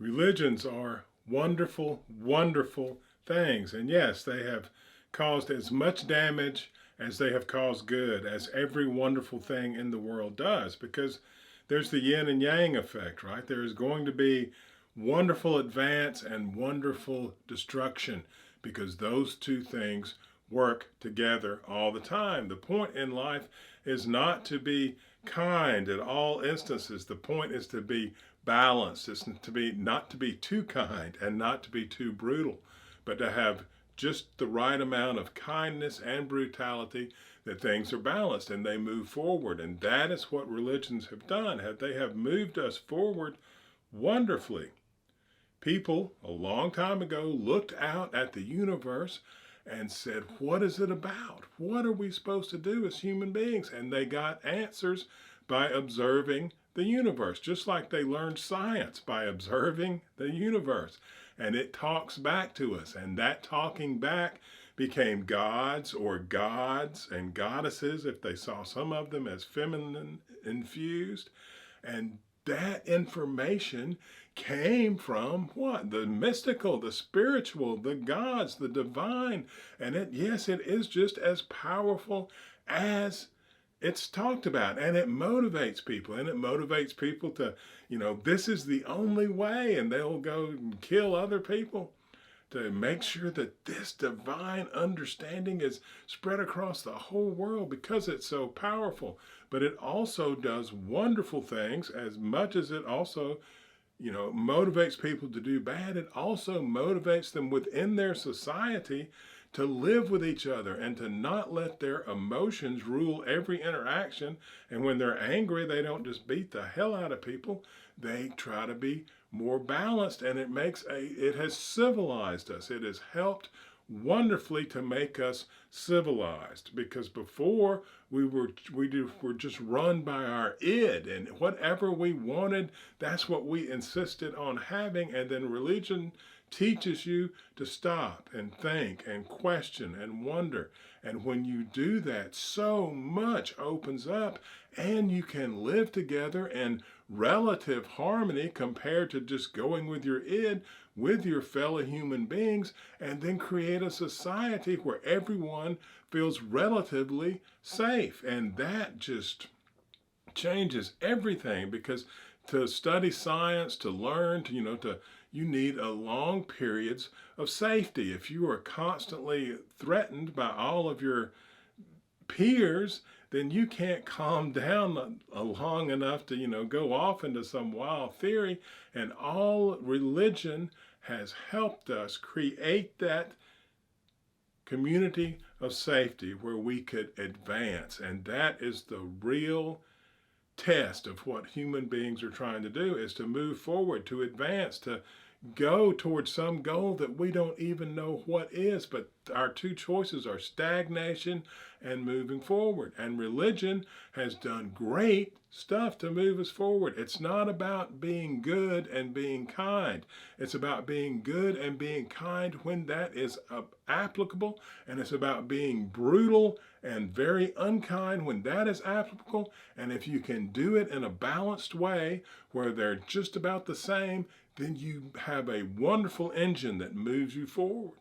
Religions are wonderful, wonderful things. And yes, they have caused as much damage as they have caused good, as every wonderful thing in the world does, because there's the yin and yang effect, right? There is going to be wonderful advance and wonderful destruction because those two things work together all the time. The point in life is not to be kind at all instances. The point is to be balanced. It's to be not to be too kind and not to be too brutal, but to have just the right amount of kindness and brutality that things are balanced and they move forward. And that is what religions have done. They have moved us forward wonderfully. People a long time ago looked out at the universe and said, what is it about? What are we supposed to do as human beings? And they got answers by observing the universe, just like they learned science by observing the universe. And it talks back to us, and that talking back became gods or gods and goddesses, if they saw some of them as feminine infused. And that information came from what? The mystical, the spiritual, the gods, the divine. And yes, it is just as powerful as it's talked about, and it motivates people, and it motivates people to, this is the only way, and they'll go and kill other people to make sure that this divine understanding is spread across the whole world because it's so powerful. But it also does wonderful things. As much as it also motivates people to do bad, it also motivates them within their society to live with each other and to not let their emotions rule every interaction. And when they're angry, they don't just beat the hell out of people. They try to be more balanced, and it has civilized us. It has helped wonderfully to make us civilized, because before we were just run by our id, and whatever we wanted, that's what we insisted on having. And then religion teaches you to stop and think and question and wonder. And when you do that, so much opens up, and you can live together in relative harmony compared to just going with your id, with your fellow human beings, and then create a society where everyone feels relatively safe. And that just changes everything, because to study science, to learn, you need a long periods of safety. If you are constantly threatened by all of your peers, then you can't calm down long enough to, go off into some wild theory. And all religion has helped us create that community of safety where we could advance. And that is the real test of what human beings are trying to do, is to move forward, to advance, to go towards some goal that we don't even know what is. But our two choices are stagnation and moving forward. And religion has done great stuff to move us forward. It's not about being good and being kind. It's about being good and being kind when that is applicable. And it's about being brutal and very unkind when that is applicable. And if you can do it in a balanced way where they're just about the same, then you have a wonderful engine that moves you forward.